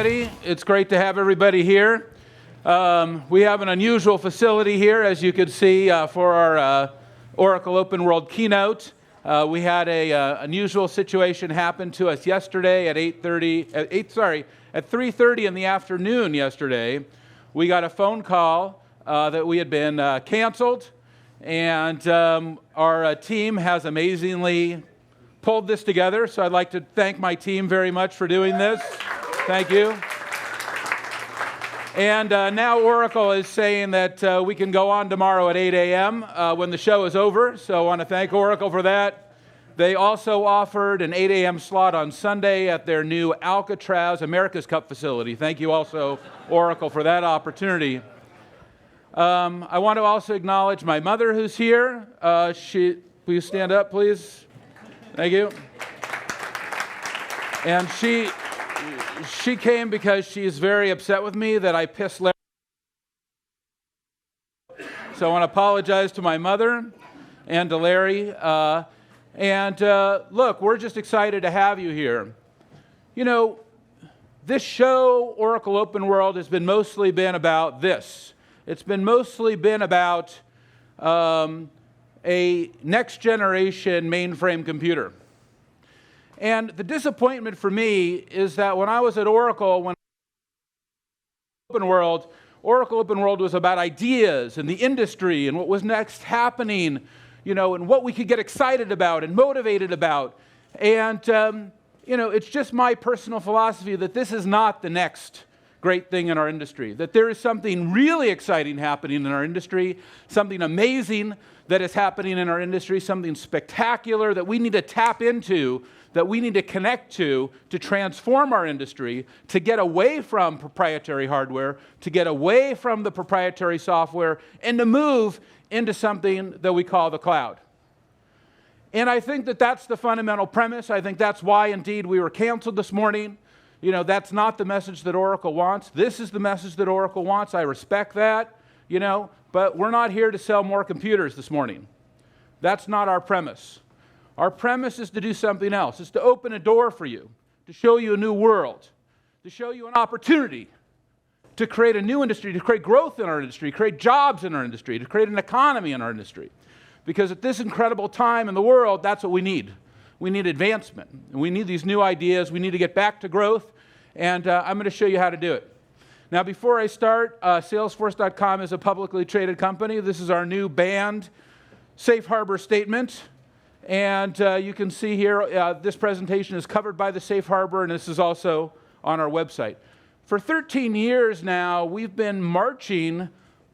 everybody. It's great to have everybody here. We have an unusual facility here, as you can see, for our Oracle Open World Keynote. We had a unusual situation happen to us yesterday at 3:30 in the afternoon yesterday. We got a phone call that we had been canceled, and our team has amazingly pulled this together, so I'd like to thank my team very much for doing this. Thank you. And now Oracle is saying that we can go on tomorrow at 8 a.m. When the show is over, so I want to thank Oracle for that. They also offered an 8 a.m. slot on Sunday at their new Alcatraz America's Cup facility. Thank you also, Oracle, for that opportunity. I want to also acknowledge my mother who's here. Will you stand up, please? Thank you. And she came because she's very upset with me that I pissed Larry. So I want to apologize to my mother and to Larry. Look, we're just excited to have you here. You know, this show, Oracle Open World, has been mostly been about this. It's been mostly been about a next-generation mainframe computer. And the disappointment for me is that when I was at Oracle, Oracle Open World was about ideas and the industry and what was next happening, you know, and what we could get excited about and motivated about. And, you know, it's just my personal philosophy that this is not the next great thing in our industry, that there is something really exciting happening in our industry, something amazing that is happening in our industry, something spectacular that we need to tap into, that we need to connect to transform our industry, to get away from proprietary hardware, to get away from the proprietary software, and to move into something that we call the cloud. And I think that that's the fundamental premise. I think that's why, indeed, we were canceled this morning. You know, that's not the message that Oracle wants. This is the message that Oracle wants. I respect that, you know, but we're not here to sell more computers this morning. That's not our premise. Our premise is to do something else. It's to open a door for you, to show you a new world, to show you an opportunity, to create a new industry, to create growth in our industry, create jobs in our industry, to create an economy in our industry. Because at this incredible time in the world, that's what we need. We need advancement. And we need these new ideas. We need to get back to growth. And I'm going to show you how to do it. Now, before I start, Salesforce.com is a publicly traded company. This is our new banned safe harbor statement. And you can see here, this presentation is covered by the safe harbor, and this is also on our website. For 13 years now, we've been marching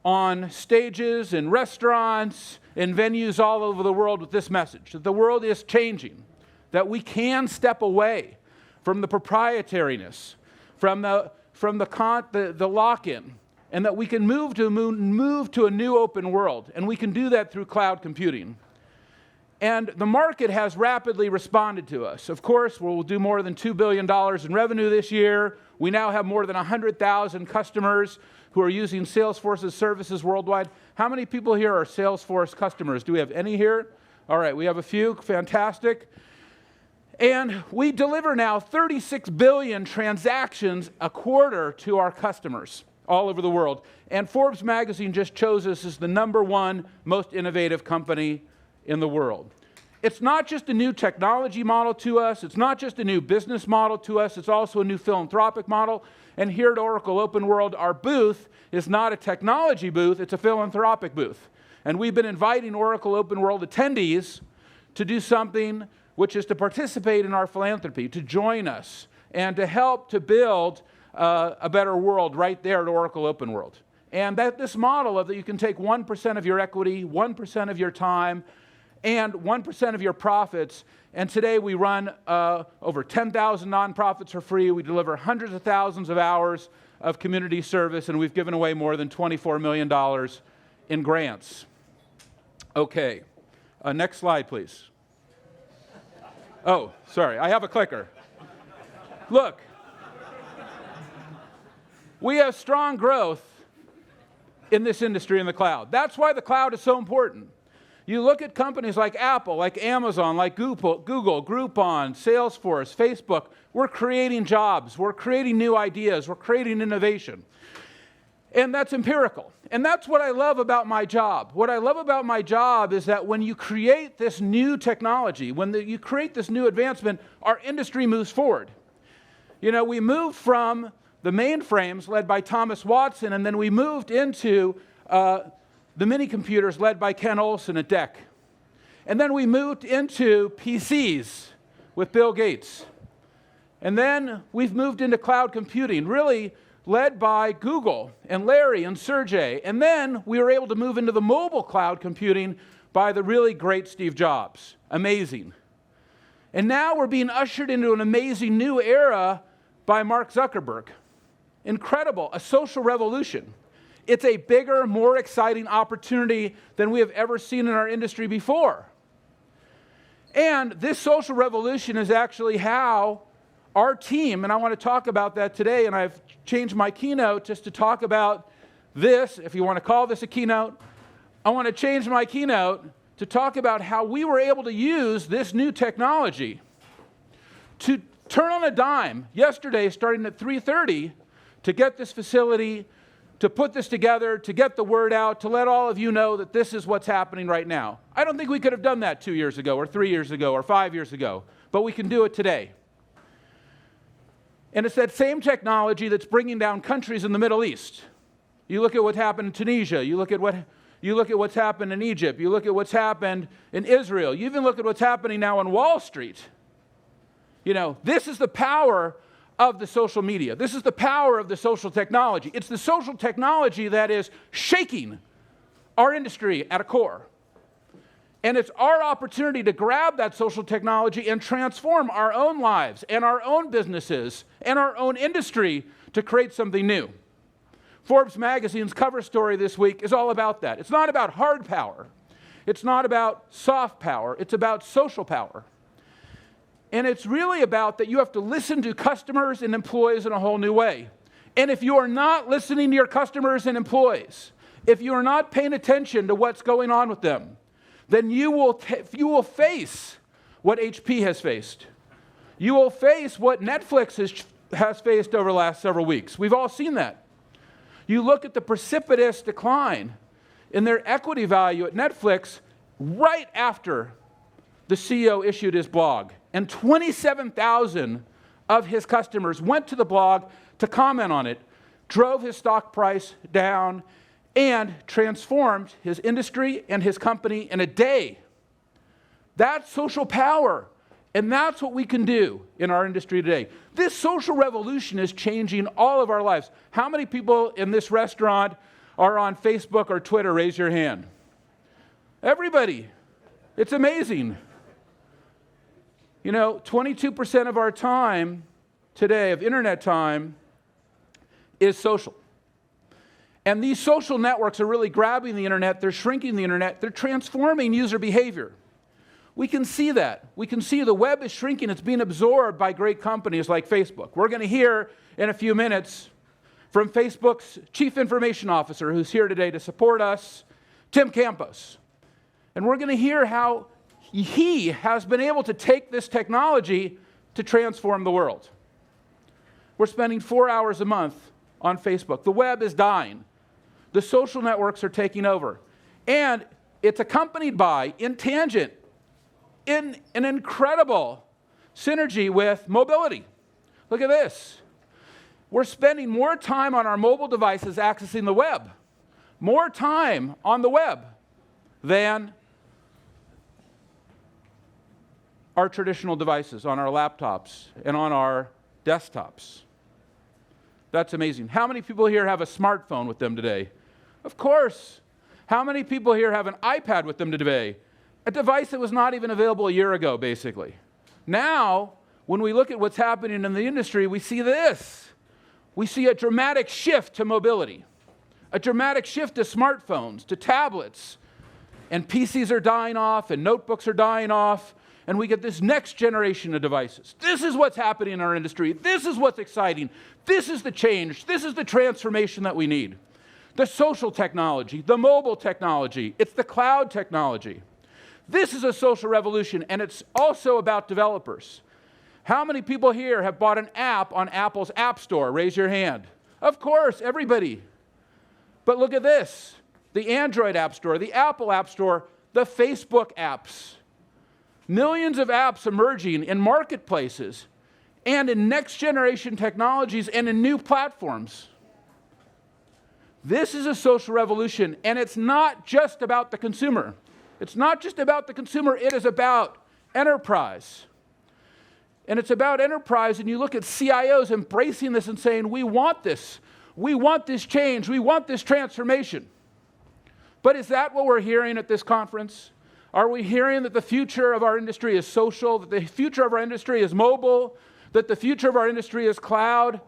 on stages in restaurants and venues all over the world with this message, that the world is changing, that we can step away from the proprietariness, from the lock-in, and that we can move to a new open world, and we can do that through cloud computing. And the market has rapidly responded to us. Of course, we'll do more than $2 billion in revenue this year. We now have more than 100,000 customers who are using Salesforce's services worldwide. How many people here are Salesforce customers? Do we have any here? All right, we have a few. Fantastic. And we deliver now 36 billion transactions a quarter to our customers all over the world. And Forbes magazine just chose us as the #1 most innovative company in the world. It's not just a new technology model to us. It's not just a new business model to us. It's also a new philanthropic model. And here at Oracle Open World, our booth is not a technology booth. It's a philanthropic booth. And we've been inviting Oracle Open World attendees to do something which is to participate in our philanthropy, to join us, and to help to build a better world right there at Oracle Open World. And that this model of that you can take 1% of your equity, 1% of your time, and 1% of your profits. And today we run over 10,000 nonprofits for free. We deliver hundreds of thousands of hours of community service, and we've given away more than $24 million in grants. Okay, next slide, please. Oh, sorry, I have a clicker. Look, we have strong growth in this industry in the cloud. That's why the cloud is so important. You look at companies like Apple, like Amazon, like Google, Groupon, Salesforce, Facebook. We're creating jobs. We're creating new ideas. We're creating innovation. And that's empirical. And that's what I love about my job. What I love about my job is that when you create this new technology, when you create this new advancement, our industry moves forward. You know, we moved from the mainframes led by Thomas Watson, and then we moved into the mini computers led by Ken Olsen at DEC. And then we moved into PCs with Bill Gates. And then we've moved into cloud computing, really led by Google and Larry and Sergey. And then we were able to move into the mobile cloud computing by the really great Steve Jobs. Amazing. And now we're being ushered into an amazing new era by Mark Zuckerberg. Incredible, a social revolution. It's a bigger, more exciting opportunity than we have ever seen in our industry before. And this social revolution is actually how our team, and I want to talk about that today, and I've changed my keynote just to talk about this, if you want to call this a keynote. I want to change my keynote to talk about how we were able to use this new technology to turn on a dime yesterday, starting at 3:30, to get this facility, to put this together, to get the word out, to let all of you know that this is what's happening right now. I don't think we could have done that 2 years ago, or 3 years ago, or 5 years ago, but we can do it today. And it's that same technology that's bringing down countries in the Middle East. You look at what happened in Tunisia, you look at what's happened in Egypt, you look at what's happened in Israel, you even look at what's happening now on Wall Street. You know, this is the power of the social media. This is the power of the social technology. It's the social technology that is shaking our industry at a core. And it's our opportunity to grab that social technology and transform our own lives and our own businesses and our own industry to create something new. Forbes magazine's cover story this week is all about that. It's not about hard power. It's not about soft power. It's about social power. And it's really about that you have to listen to customers and employees in a whole new way. And if you are not listening to your customers and employees, if you are not paying attention to what's going on with them, then you will face what HP has faced. You will face what Netflix has faced over the last several weeks. We've all seen that. You look at the precipitous decline in their equity value at Netflix right after the CEO issued his blog. And 27,000 of his customers went to the blog to comment on it, drove his stock price down, and transformed his industry and his company in a day. That's social power, and that's what we can do in our industry today. This social revolution is changing all of our lives. How many people in this restaurant are on Facebook or Twitter? Raise your hand. Everybody. It's amazing. You know, 22% of our time today, of internet time, is social. And these social networks are really grabbing the internet, they're shrinking the internet, they're transforming user behavior. We can see that. We can see the web is shrinking, it's being absorbed by great companies like Facebook. We're going to hear in a few minutes from Facebook's Chief Information Officer, who's here today to support us, Tim Campos. And we're going to hear how he has been able to take this technology to transform the world. We're spending 4 hours a month on Facebook. The web is dying. The social networks are taking over. And it's accompanied by, in tangent, in an incredible synergy with mobility. Look at this. We're spending more time on our mobile devices accessing the web, more time on the web than our traditional devices, on our laptops and on our desktops. That's amazing. How many people here have a smartphone with them today? Of course. How many people here have an iPad with them today? A device that was not even available a year ago, basically. Now, when we look at what's happening in the industry, we see this. We see a dramatic shift to mobility, a dramatic shift to smartphones, to tablets, and PCs are dying off, and notebooks are dying off, and we get this next generation of devices. This is what's happening in our industry. This is what's exciting. This is the change. This is the transformation that we need. The social technology, the mobile technology, it's the cloud technology. This is a social revolution, and it's also about developers. How many people here have bought an app on Apple's App Store? Raise your hand. Of course, everybody. But look at this. The Android App Store, the Apple App Store, the Facebook apps. Millions of apps emerging in marketplaces and in next-generation technologies and in new platforms. This is a social revolution, and it's not just about the consumer. It's not just about the consumer, it is about enterprise. And it's about enterprise, and you look at CIOs embracing this and saying, we want this change, we want this transformation. But is that what we're hearing at this conference? Are we hearing that the future of our industry is social, that the future of our industry is mobile, that the future of our industry is cloud?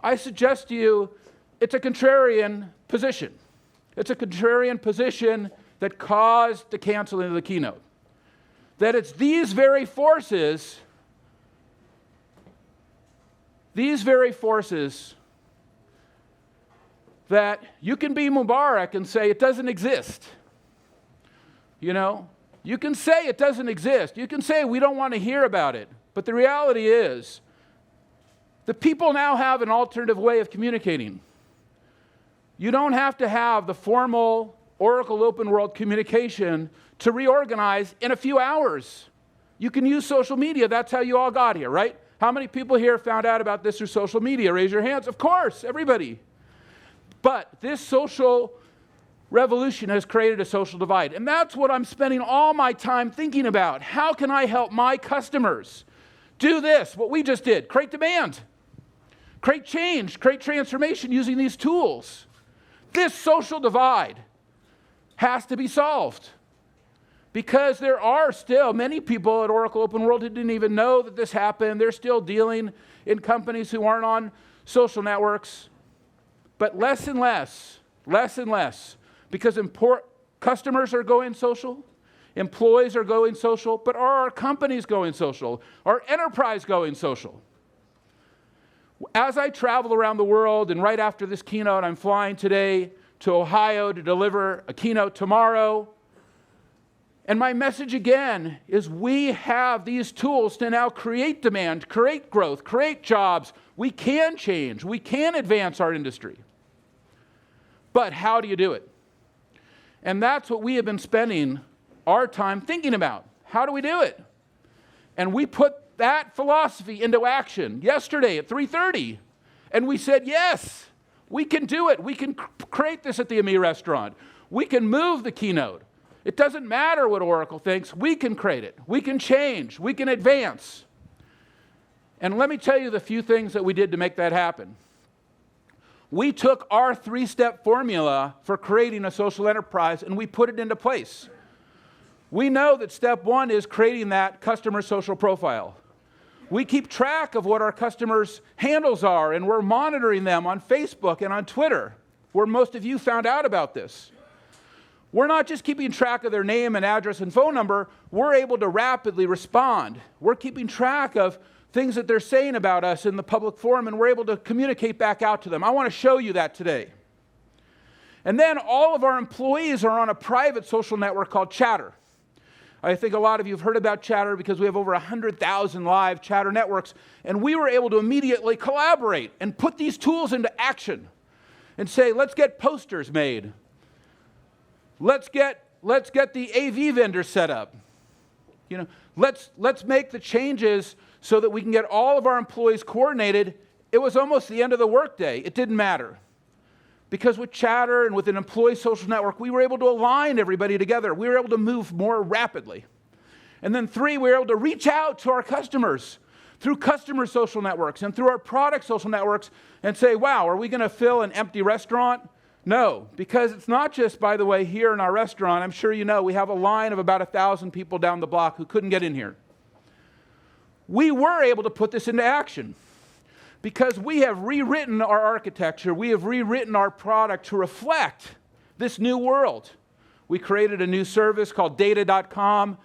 I suggest to you, it's a contrarian position. It's a contrarian position that caused the canceling of the keynote. That it's these very forces that you can be Mubarak and say it doesn't exist. You know, you can say it doesn't exist. You can say we don't want to hear about it. But the reality is, the people now have an alternative way of communicating. You don't have to have the formal Oracle Open World communication to reorganize in a few hours. You can use social media. That's how you all got here, right? How many people here found out about this through social media? Raise your hands. Of course, everybody. But this social revolution has created a social divide. And that's what I'm spending all my time thinking about. How can I help my customers do this, what we just did? Create demand, create change, create transformation using these tools. This social divide has to be solved. Because there are still many people at Oracle Open World who didn't even know that this happened. They're still dealing in companies who aren't on social networks. But less and less, because customers are going social, employees are going social, but are our companies going social? Are enterprise going social? As I travel around the world, and right after this keynote, I'm flying today to Ohio to deliver a keynote tomorrow. And my message again is we have these tools to now create demand, create growth, create jobs. We can change. We can advance our industry. But how do you do it? And that's what we have been spending our time thinking about. How do we do it? And we put that philosophy into action yesterday at 3:30. And we said, yes, we can do it. We can create this at the AME Restaurant. We can move the keynote. It doesn't matter what Oracle thinks. We can create it. We can change. We can advance. And let me tell you the few things that we did to make that happen. We took our 3-step formula for creating a social enterprise and we put it into place. We know that step 1 is creating that customer social profile. We keep track of what our customers' handles are, and we're monitoring them on Facebook and on Twitter, where most of you found out about this. We're not just keeping track of their name and address and phone number, we're able to rapidly respond. We're keeping track of things that they're saying about us in the public forum, and we're able to communicate back out to them. I want to show you that today. And then all of our employees are on a private social network called Chatter. I think a lot of you have heard about Chatter because we have over 100,000 live Chatter networks, and we were able to immediately collaborate and put these tools into action and say, let's get posters made. Let's get the AV vendor set up. You know, let's make the changes so that we can get all of our employees coordinated. It was almost the end of the workday. It didn't matter. Because with Chatter and with an employee social network, we were able to align everybody together. We were able to move more rapidly. And then 3, we were able to reach out to our customers through customer social networks and through our product social networks and say, wow, are we going to fill an empty restaurant? No, because it's not just, by the way, here in our restaurant. I'm sure you know we have a line of about 1,000 people down the block who couldn't get in here. We were able to put this into action because we have rewritten our architecture. We have rewritten our product to reflect this new world. We created a new service called data.com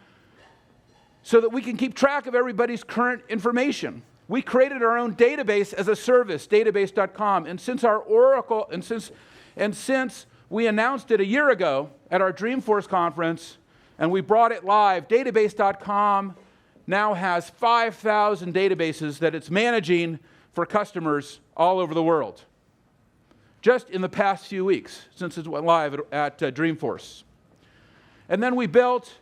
so that we can keep track of everybody's current information. We created our own database as a service, database.com. And since our Oracle, since we announced it a year ago at our Dreamforce conference and we brought it live. Database.com now has 5,000 databases that it's managing for customers all over the world, just in the past few weeks since it went live at Dreamforce. And then we built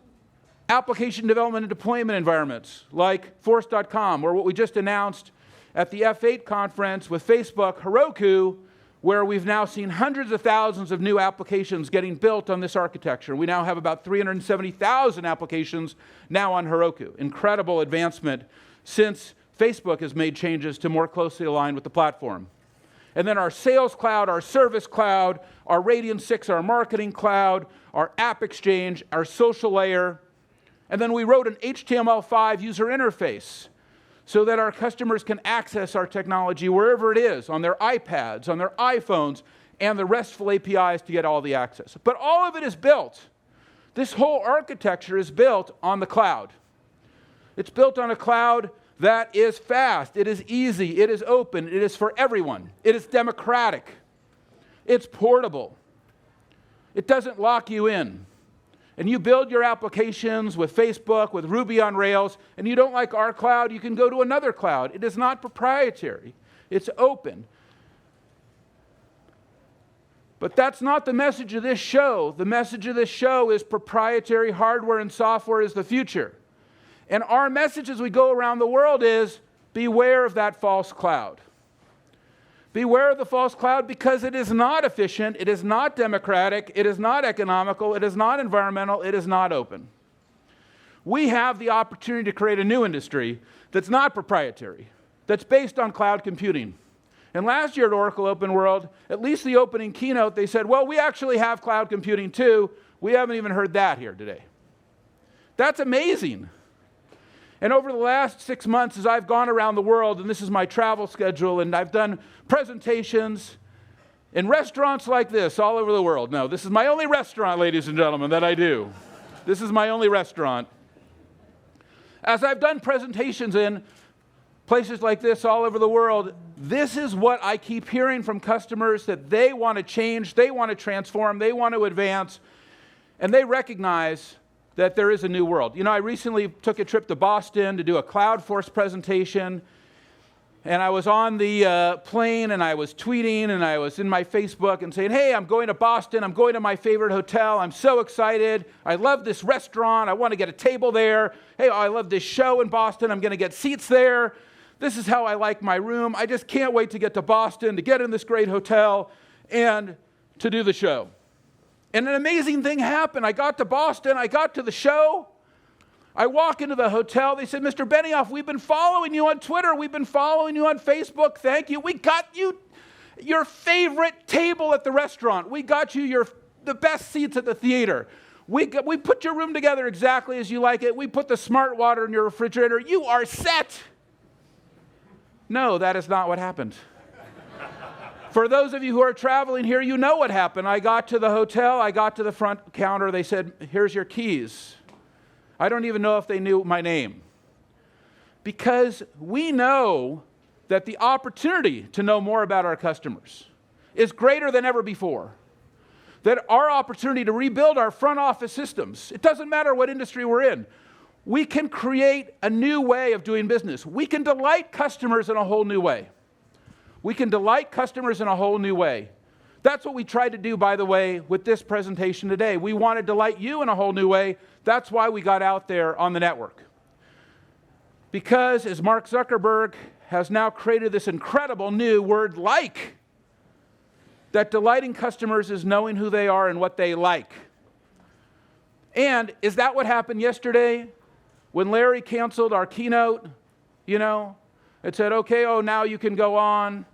application development and deployment environments like Force.com, or what we just announced at the F8 conference with Facebook, Heroku, where we've now seen hundreds of thousands of new applications getting built on this architecture. We now have about 370,000 applications now on Heroku. Incredible advancement since Facebook has made changes to more closely align with the platform. And then our Sales Cloud, our Service Cloud, our Radian 6, our Marketing Cloud, our App Exchange, our social layer. And then we wrote an HTML5 user interface so that our customers can access our technology wherever it is, on their iPads, on their iPhones, and the RESTful APIs to get all the access. But all of it is built. This whole architecture is built on the cloud. It's built on a cloud that is fast, it is easy, it is open, it is for everyone. It is democratic. It's portable. It doesn't lock you in. And you build your applications with Facebook, with Ruby on Rails, and you don't like our cloud, you can go to another cloud. It is not proprietary. It's open. But that's not the message of this show. The message of this show is proprietary hardware and software is the future. And our message as we go around the world is beware of that false cloud. Beware of the false cloud because it is not efficient, it is not democratic, it is not economical, it is not environmental, it is not open. We have the opportunity to create a new industry that's not proprietary, that's based on cloud computing. And last year at Oracle Open World, at least the opening keynote, they said, well, we actually have cloud computing too. We haven't even heard that here today. That's amazing. And over the last 6 months, as I've gone around the world, and this is my travel schedule, and I've done presentations in restaurants like this all over the world. No, this is my only restaurant, ladies and gentlemen, that I do. This is my only restaurant. As I've done presentations in places like this all over the world, this is what I keep hearing from customers, that they want to change, they want to transform, they want to advance, and they recognize that there is a new world. You know, I recently took a trip to Boston to do a Cloudforce presentation, and I was on the plane, and I was tweeting, and I was in my Facebook and saying, hey, I'm going to Boston, I'm going to my favorite hotel, I'm so excited, I love this restaurant, I want to get a table there, hey, I love this show in Boston, I'm going to get seats there, this is how I like my room, I just can't wait to get to Boston, to get in this great hotel, and to do the show. And an amazing thing happened. I got to Boston, I got to the show, I walk into the hotel, they said, Mr. Benioff, we've been following you on Twitter, we've been following you on Facebook, thank you. We got you your favorite table at the restaurant. We got you the best seats at the theater. We put your room together exactly as you like it. We put the smart water in your refrigerator. You are set. No, that is not what happened. For those of you who are traveling here, you know what happened. I got to the hotel, I got to the front counter, they said, here's your keys. I don't even know if they knew my name. Because we know that the opportunity to know more about our customers is greater than ever before. That our opportunity to rebuild our front office systems, it doesn't matter what industry we're in, we can create a new way of doing business. We can delight customers in a whole new way. We can delight customers in a whole new way. That's what we tried to do, by the way, with this presentation today. We want to delight you in a whole new way. That's why we got out there on the network. Because as Mark Zuckerberg has now created this incredible new word, like, that delighting customers is knowing who they are and what they like. And is that what happened yesterday when Larry canceled our keynote? You know, it said, okay, now you can go on,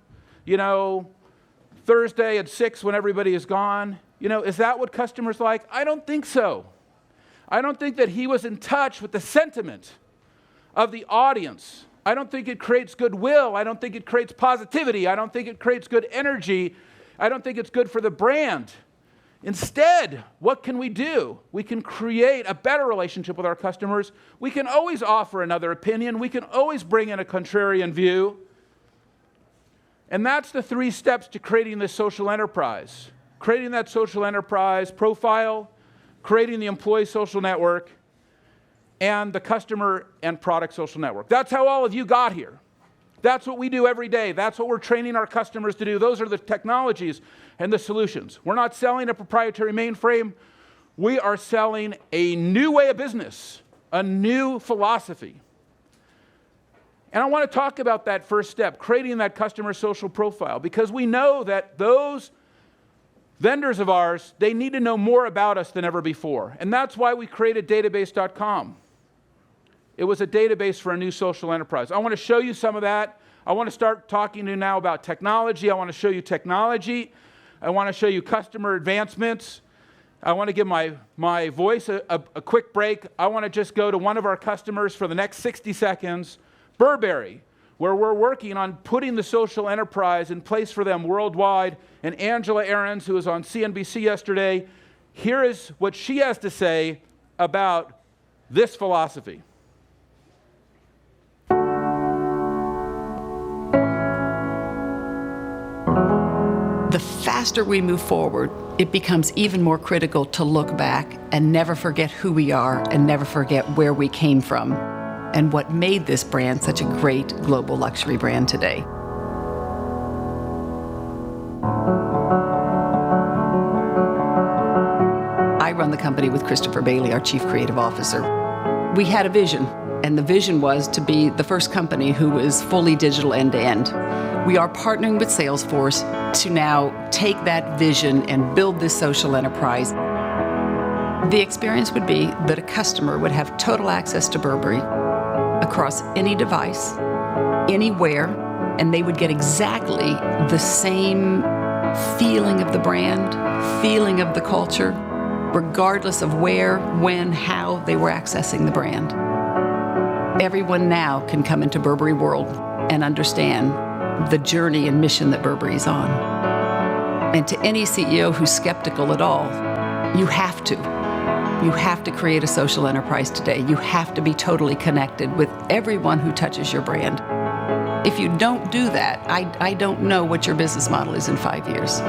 Thursday at 6 when everybody is gone. Is that what customers like? I don't think so. I don't think that he was in touch with the sentiment of the audience. I don't think it creates goodwill. I don't think it creates positivity. I don't think it creates good energy. I don't think it's good for the brand. Instead, what can we do? We can create a better relationship with our customers. We can always offer another opinion. We can always bring in a contrarian view. And that's the 3 steps to creating this social enterprise. Creating that social enterprise profile, creating the employee social network, and the customer and product social network. That's how all of you got here. That's what we do every day. That's what we're training our customers to do. Those are the technologies and the solutions. We're not selling a proprietary mainframe. We are selling a new way of business, a new philosophy. And I want to talk about that first step, creating that customer social profile, because we know that those vendors of ours, they need to know more about us than ever before. And that's why we created database.com. It was a database for a new social enterprise. I want to show you some of that. I want to start talking to you now about technology. I want to show you technology. I want to show you customer advancements. I want to give my voice a quick break. I want to just go to one of our customers for the next 60 seconds, Burberry, where we're working on putting the social enterprise in place for them worldwide. And Angela Ahrens, who was on CNBC yesterday, here is what she has to say about this philosophy. The faster we move forward, it becomes even more critical to look back and never forget who we are and never forget where we came from and what made this brand such a great global luxury brand today. I run the company with Christopher Bailey, our Chief Creative Officer. We had a vision, and the vision was to be the first company who is fully digital end-to-end. We are partnering with Salesforce to now take that vision and build this social enterprise. The experience would be that a customer would have total access to Burberry across any device, anywhere, and they would get exactly the same feeling of the brand, feeling of the culture, regardless of where, when, how they were accessing the brand. Everyone now can come into Burberry World and understand the journey and mission that Burberry is on. And to any CEO who's skeptical at all, you have to create a social enterprise today. You have to be totally connected with everyone who touches your brand. If you don't do that, I don't know what your business model is in 5 years.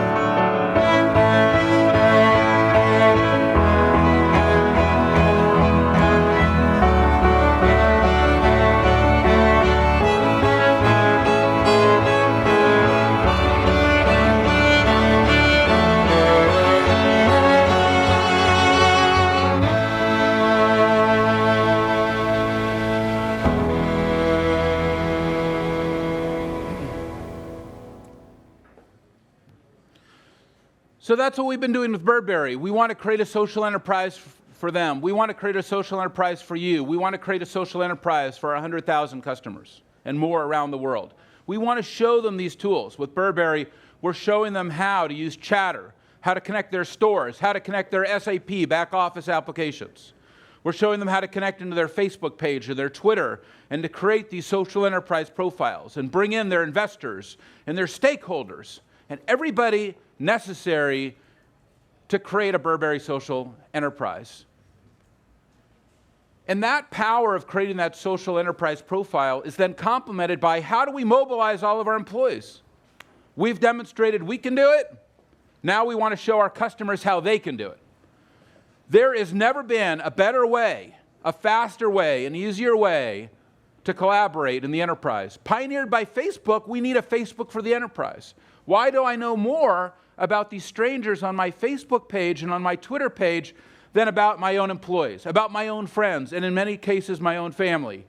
So that's what we've been doing with Burberry. We want to create a social enterprise for them. We want to create a social enterprise for you. We want to create a social enterprise for our 100,000 customers and more around the world. We want to show them these tools. With Burberry, we're showing them how to use Chatter, how to connect their stores, how to connect their SAP back office applications. We're showing them how to connect into their Facebook page or their Twitter and to create these social enterprise profiles and bring in their investors and their stakeholders and everybody necessary to create a Burberry social enterprise. And that power of creating that social enterprise profile is then complemented by how do we mobilize all of our employees? We've demonstrated we can do it. Now we want to show our customers how they can do it. There has never been a better way, a faster way, an easier way to collaborate in the enterprise. Pioneered by Facebook, we need a Facebook for the enterprise. Why do I know more about these strangers on my Facebook page and on my Twitter page than about my own employees, about my own friends, and in many cases, my own family?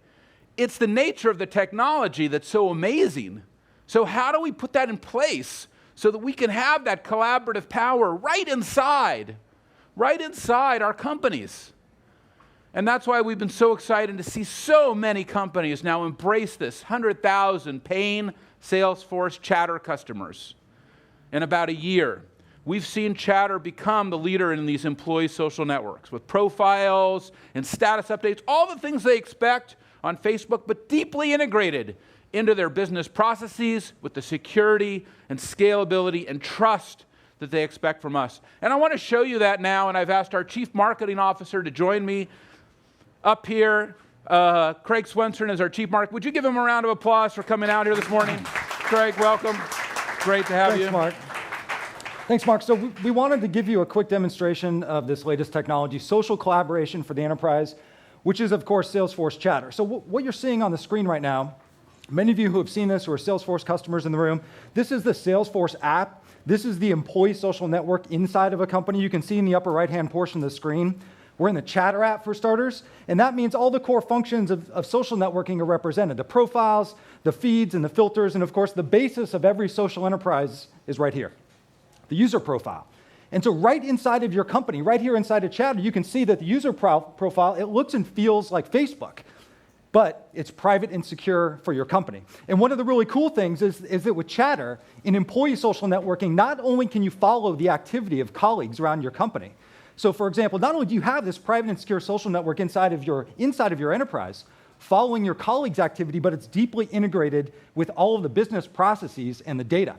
It's the nature of the technology that's so amazing. So how do we put that in place so that we can have that collaborative power right inside our companies? And that's why we've been so excited to see so many companies now embrace this 100,000 paying Salesforce Chatter customers. In about a year, we've seen Chatter become the leader in these employee social networks with profiles and status updates, all the things they expect on Facebook, but deeply integrated into their business processes with the security and scalability and trust that they expect from us. And I want to show you that now, and I've asked our Chief Marketing Officer to join me up here. Craig Swenson is our Chief Marketing. Would you give him a round of applause for coming out here this morning? Craig, welcome. Great to have you. Thanks, Mark. Thanks, Mark. So we wanted to give you a quick demonstration of this latest technology, social collaboration for the enterprise, which is, of course, Salesforce Chatter. So what you're seeing on the screen right now, many of you who have seen this, who are Salesforce customers in the room, this is the Salesforce app. This is the employee social network inside of a company. You can see in the upper right-hand portion of the screen, we're in the Chatter app for starters, and that means all the core functions of social networking are represented. The profiles, the feeds, and the filters, and of course, the basis of every social enterprise is right here, the user profile. And so right inside of your company, right here inside of Chatter, you can see that the user profile, it looks and feels like Facebook, but it's private and secure for your company. And one of the really cool things is that with Chatter, in employee social networking, not only can you follow the activity of colleagues around your company. So for example, not only do you have this private and secure social network inside of your enterprise, following your colleagues' activity, but it's deeply integrated with all of the business processes and the data.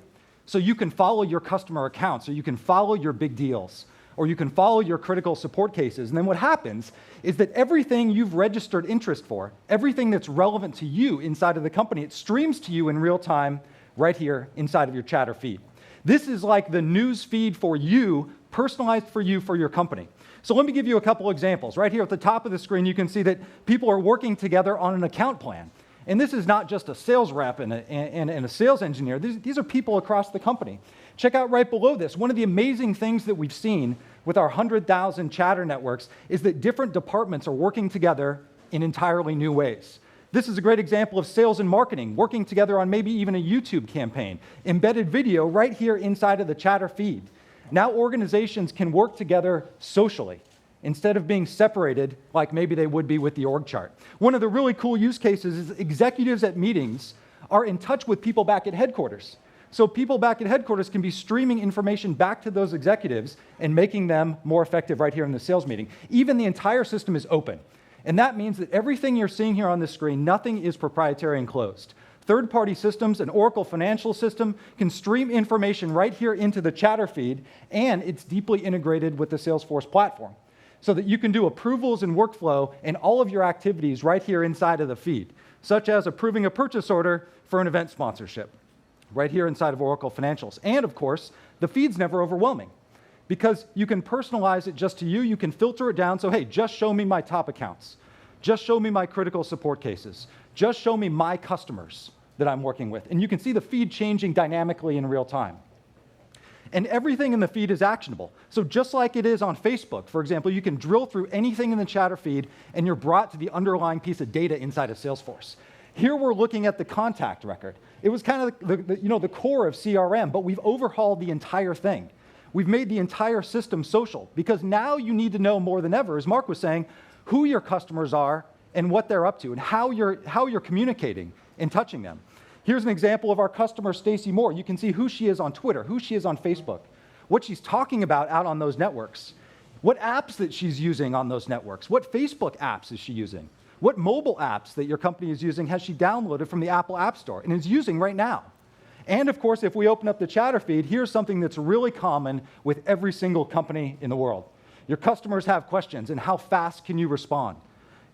So you can follow your customer accounts, or you can follow your big deals, or you can follow your critical support cases. And then what happens is that everything you've registered interest for, everything that's relevant to you inside of the company, it streams to you in real time right here inside of your Chatter feed. This is like the news feed for you, personalized for you, for your company. So let me give you a couple examples. Right here at the top of the screen, you can see that people are working together on an account plan. And this is not just a sales rep and a sales engineer. These are people across the company. Check out right below this. One of the amazing things that we've seen with our 100,000 Chatter networks is that different departments are working together in entirely new ways. This is a great example of sales and marketing, working together on maybe even a YouTube campaign, embedded video right here inside of the Chatter feed. Now organizations can work together socially, instead of being separated like maybe they would be with the org chart. One of the really cool use cases is executives at meetings are in touch with people back at headquarters. So people back at headquarters can be streaming information back to those executives and making them more effective right here in the sales meeting. Even the entire system is open. And that means that everything you're seeing here on this screen, nothing is proprietary and closed. Third-party systems, an Oracle financial system, can stream information right here into the Chatter feed, and it's deeply integrated with the Salesforce platform, so that you can do approvals and workflow and all of your activities right here inside of the feed, such as approving a purchase order for an event sponsorship, right here inside of Oracle Financials. And of course, the feed's never overwhelming, because you can personalize it just to you. You can filter it down, so hey, just show me my top accounts. Just show me my critical support cases. Just show me my customers that I'm working with. And you can see the feed changing dynamically in real time. And everything in the feed is actionable. So just like it is on Facebook, for example, you can drill through anything in the Chatter feed and you're brought to the underlying piece of data inside of Salesforce. Here we're looking at the contact record. It was kind of the core of CRM, but we've overhauled the entire thing. We've made the entire system social, because now you need to know more than ever, as Mark was saying, who your customers are and what they're up to and how you're communicating and touching them. Here's an example of our customer, Stacy Moore. You can see who she is on Twitter, who she is on Facebook, what she's talking about out on those networks, what apps that she's using on those networks, what Facebook apps is she using, what mobile apps that your company is using has she downloaded from the Apple App Store and is using right now. And of course, if we open up the Chatter feed, here's something that's really common with every single company in the world. Your customers have questions, and how fast can you respond?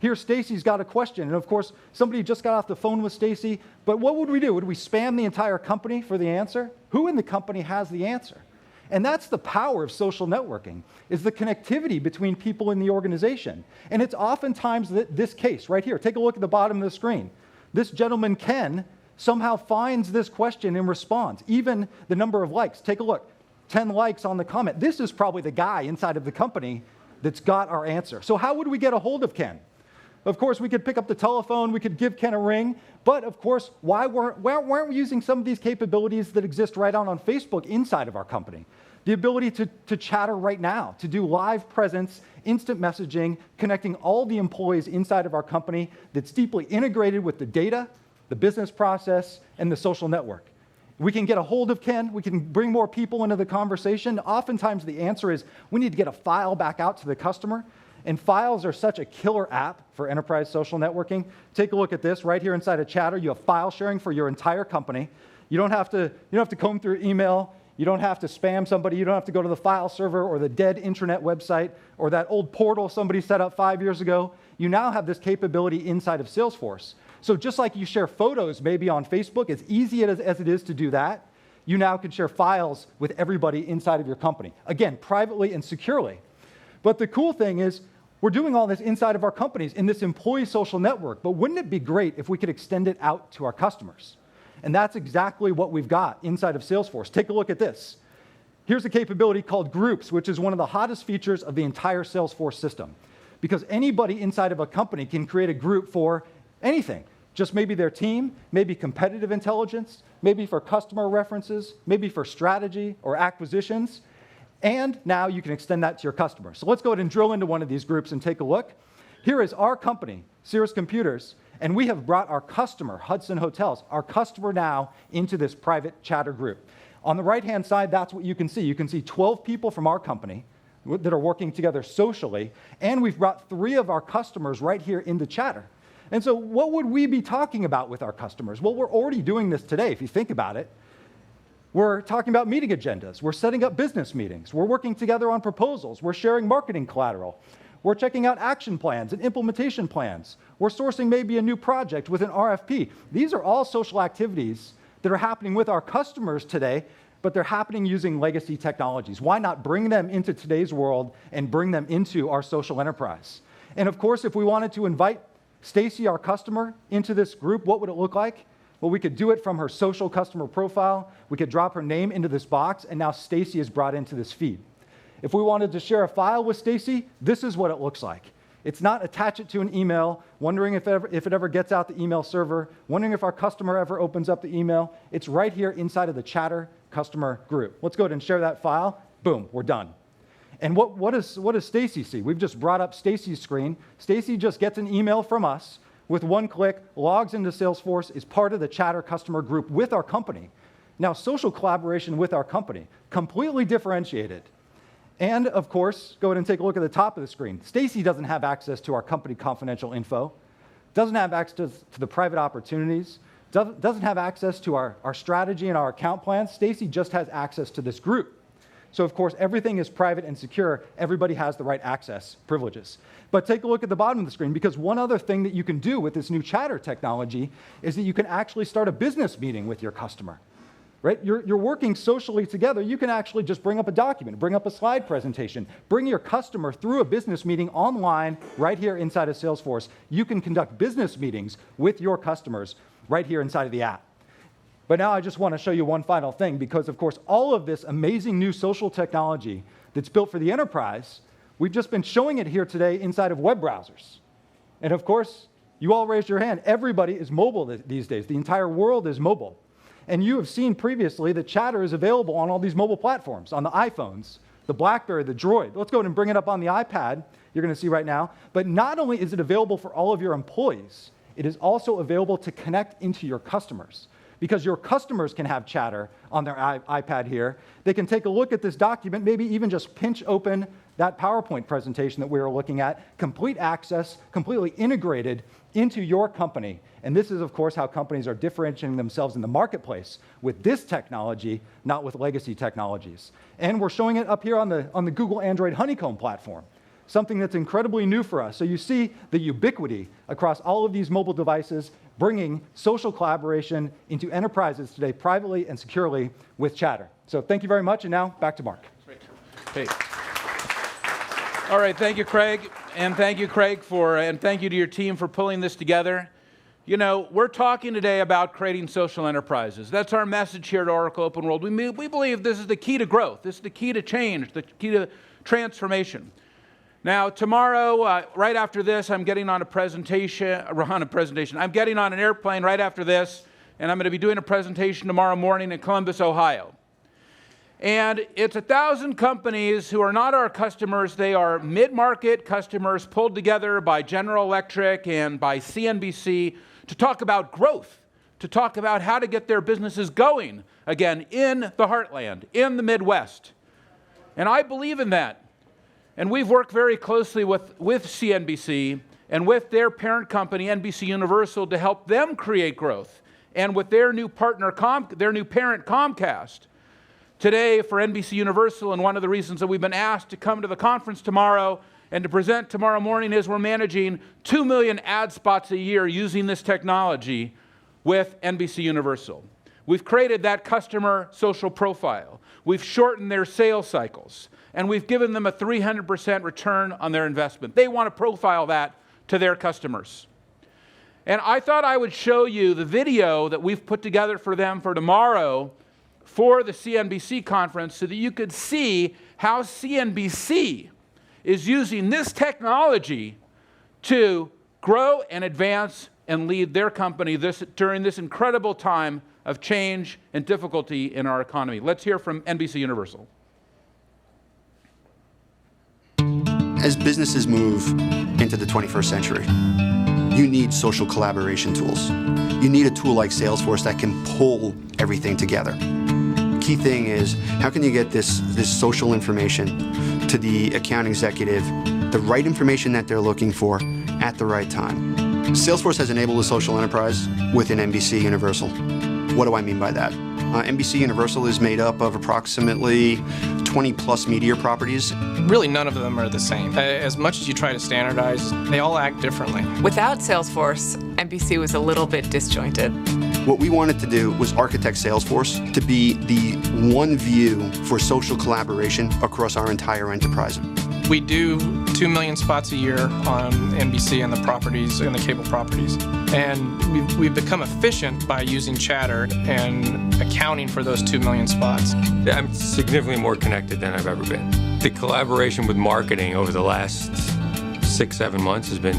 Here, Stacy's got a question, and of course, somebody just got off the phone with Stacy, but what would we do? Would we spam the entire company for the answer? Who in the company has the answer? And that's the power of social networking, is the connectivity between people in the organization. And it's oftentimes this case right here. Take a look at the bottom of the screen. This gentleman, Ken, somehow finds this question and responds. Even the number of likes. Take a look. 10 likes on the comment. This is probably the guy inside of the company that's got our answer. So how would we get a hold of Ken? Of course, we could pick up the telephone, we could give Ken a ring, but of course, why weren't we using some of these capabilities that exist right on Facebook inside of our company? The ability to chatter right now, to do live presence, instant messaging, connecting all the employees inside of our company that's deeply integrated with the data, the business process, and the social network. We can get a hold of Ken, we can bring more people into the conversation. Oftentimes the answer is we need to get a file back out to the customer. And files are such a killer app for enterprise social networking. Take a look at this right here inside of Chatter. You have file sharing for your entire company. You don't have to comb through email. You don't have to spam somebody. You don't have to go to the file server or the dead intranet website or that old portal somebody set up 5 years ago. You now have this capability inside of Salesforce. So just like you share photos maybe on Facebook, as easy as it is to do that, you now can share files with everybody inside of your company. Again, privately and securely. But the cool thing is, we're doing all this inside of our companies in this employee social network, but wouldn't it be great if we could extend it out to our customers? And that's exactly what we've got inside of Salesforce. Take a look at this. Here's a capability called Groups, which is one of the hottest features of the entire Salesforce system. Because anybody inside of a company can create a group for anything. Just maybe their team, maybe competitive intelligence, maybe for customer references, maybe for strategy or acquisitions. And now you can extend that to your customers. So let's go ahead and drill into one of these groups and take a look. Here is our company, Cirrus Computers, and we have brought our customer, Hudson Hotels, our customer now into this private chatter group. On the right-hand side, that's what you can see. You can see 12 people from our company that are working together socially, and we've brought 3 of our customers right here into chatter. And so what would we be talking about with our customers? Well, we're already doing this today, if you think about it. We're talking about meeting agendas. We're setting up business meetings. We're working together on proposals. We're sharing marketing collateral. We're checking out action plans and implementation plans. We're sourcing maybe a new project with an RFP. These are all social activities that are happening with our customers today, but they're happening using legacy technologies. Why not bring them into today's world and bring them into our social enterprise? And of course, if we wanted to invite Stacy, our customer, into this group, what would it look like? Well, we could do it from her social customer profile. We could drop her name into this box, and now Stacy is brought into this feed. If we wanted to share a file with Stacy, this is what it looks like. It's not attach it to an email, wondering if it ever gets out the email server, wondering if our customer ever opens up the email. It's right here inside of the Chatter customer group. Let's go ahead and share that file. Boom, we're done. And what does Stacy see? We've just brought up Stacy's screen. Stacy just gets an email from us with one click, logs into Salesforce, is part of the Chatter customer group with our company. Now, social collaboration with our company, completely differentiated. And of course, go ahead and take a look at the top of the screen. Stacy doesn't have access to our company confidential info, doesn't have access to the private opportunities, doesn't have access to our strategy and our account plans. Stacy just has access to this group. So of course, everything is private and secure. Everybody has the right access privileges. But take a look at the bottom of the screen, because one other thing that you can do with this new Chatter technology is that you can actually start a business meeting with your customer. Right? You're working socially together. You can actually just bring up a document, bring up a slide presentation, bring your customer through a business meeting online right here inside of Salesforce. You can conduct business meetings with your customers right here inside of the app. But now I just want to show you one final thing, because of course, all of this amazing new social technology that's built for the enterprise, we've just been showing it here today inside of web browsers. And of course, you all raised your hand. Everybody is mobile these days. The entire world is mobile. And you have seen previously that Chatter is available on all these mobile platforms, on the iPhones, the BlackBerry, the Droid. Let's go ahead and bring it up on the iPad, you're going to see right now. But not only is it available for all of your employees, it is also available to connect into your customers. Because your customers can have Chatter on their iPad here. They can take a look at this document, maybe even just pinch open that PowerPoint presentation that we were looking at, complete access, completely integrated into your company. And this is, of course, how companies are differentiating themselves in the marketplace with this technology, not with legacy technologies. And we're showing it up here on the Google Android Honeycomb platform, something that's incredibly new for us. So you see the ubiquity across all of these mobile devices, bringing social collaboration into enterprises today, privately and securely with Chatter. So thank you very much, and now back to Mark. Great. Hey. All right, thank you, Craig, and thank you, Craig, and thank you to your team for pulling this together. You know, we're talking today about creating social enterprises. That's our message here at Oracle Open World. We believe this is the key to growth. This is the key to change, the key to transformation. Now, tomorrow, right after this, I'm getting on I'm getting on an airplane right after this, and I'm going to be doing a presentation tomorrow morning in Columbus, Ohio. And it's 1,000 companies who are not our customers. They are mid-market customers pulled together by General Electric and by CNBC to talk about growth, to talk about how to get their businesses going again in the heartland, in the Midwest. And I believe in that. And we've worked very closely with CNBC and with their parent company, NBC Universal, to help them create growth, and with their new partner, their new parent, Comcast. Today, for NBC Universal, and one of the reasons that we've been asked to come to the conference tomorrow and to present tomorrow morning is we're managing 2 million ad spots a year using this technology with NBC Universal. We've created that customer social profile. We've shortened their sales cycles, and we've given them a 300% return on their investment. They want to profile that to their customers. And I thought I would show you the video that we've put together for them for tomorrow for the CNBC conference so that you could see how CNBC is using this technology to grow and advance and lead their company during this incredible time of change and difficulty in our economy. Let's hear from NBC Universal. As businesses move into the 21st century, you need social collaboration tools. You need a tool like Salesforce that can pull everything together. Key thing is, how can you get this social information to the account executive, the right information that they're looking for at the right time? Salesforce has enabled a social enterprise within NBC Universal. What do I mean by that? NBC Universal is made up of approximately 20 plus media properties. Really, none of them are the same. As much as you try to standardize, they all act differently. Without Salesforce, NBC was a little bit disjointed. What we wanted to do was architect Salesforce to be the one view for social collaboration across our entire enterprise. We do 2 million spots a year on NBC and the properties and the cable properties. And we've become efficient by using Chatter and accounting for those 2 million spots. I'm significantly more connected than I've ever been. The collaboration with marketing over the last 6-7 months has been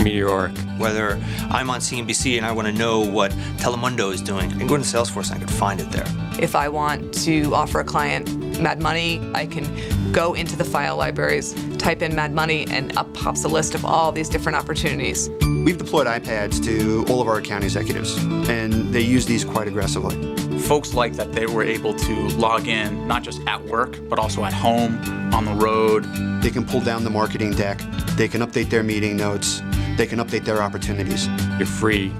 meteoric. Whether I'm on CNBC and I want to know what Telemundo is doing, I can go into Salesforce and I can find it there. If I want to offer a client Mad Money, I can go into the file libraries, type in Mad Money, and up pops a list of all these different opportunities. We've deployed iPads to all of our account executives, and they use these quite aggressively. Folks like that they were able to log in, not just at work, but also at home, on the road. They can pull down the marketing deck, they can update their meeting notes, they can update their opportunities. You're free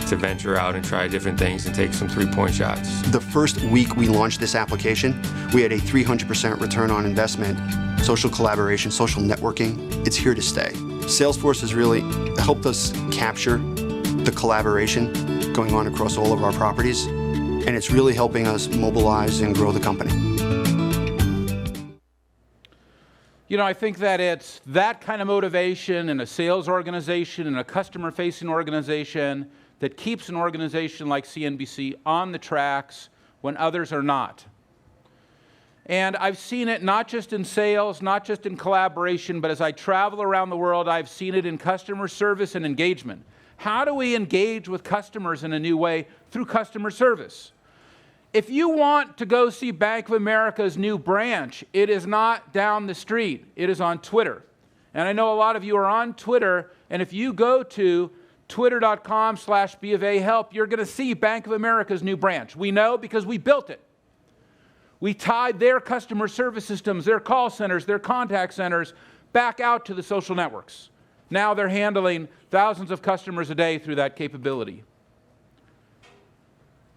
to venture out and try different things and take some three-point shots. The first week we launched this application, we had a 300% return on investment. Social collaboration, social networking, it's here to stay. Salesforce has really helped us capture the collaboration going on across all of our properties, and it's really helping us mobilize and grow the company. You know, I think that it's that kind of motivation in a sales organization and a customer-facing organization that keeps an organization like CNBC on the tracks when others are not. And I've seen it not just in sales, not just in collaboration, but as I travel around the world, I've seen it in customer service and engagement. How do we engage with customers in a new way? Through customer service. If you want to go see Bank of America's new branch, it is not down the street. It is on Twitter. And I know a lot of you are on Twitter, and if you go to twitter.com/BofAHelp, you're going to see Bank of America's new branch. We know because we built it. We tied their customer service systems, their call centers, their contact centers back out to the social networks. Now they're handling thousands of customers a day through that capability.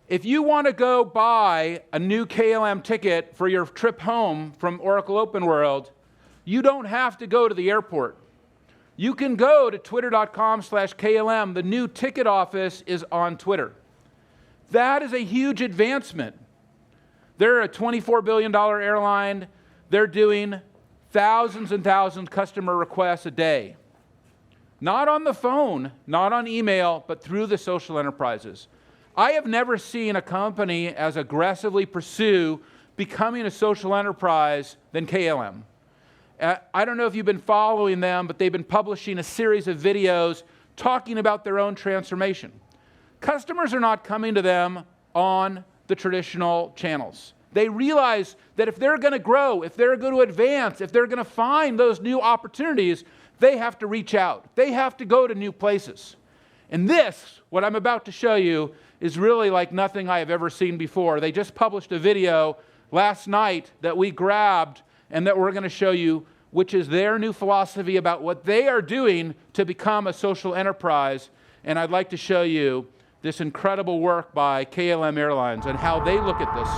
If you want to go buy a new KLM ticket for your trip home from Oracle Open World, you don't have to go to the airport. You can go to twitter.com/KLM. The new ticket office is on Twitter. That is a huge advancement. They're a $24 billion airline. They're doing thousands and thousands of customer requests a day. Not on the phone, not on email, but through the social enterprises. I have never seen a company as aggressively pursue becoming a social enterprise than KLM. I don't know if you've been following them, but they've been publishing a series of videos talking about their own transformation. Customers are not coming to them on the traditional channels. They realize that if they're going to grow, if they're going to advance, if they're going to find those new opportunities, they have to reach out. They have to go to new places. And this, what I'm about to show you, is really like nothing I have ever seen before. They just published a video last night that we grabbed and that we're going to show you, which is their new philosophy about what they are doing to become a social enterprise. And I'd like to show you this incredible work by KLM Airlines and how they look at this.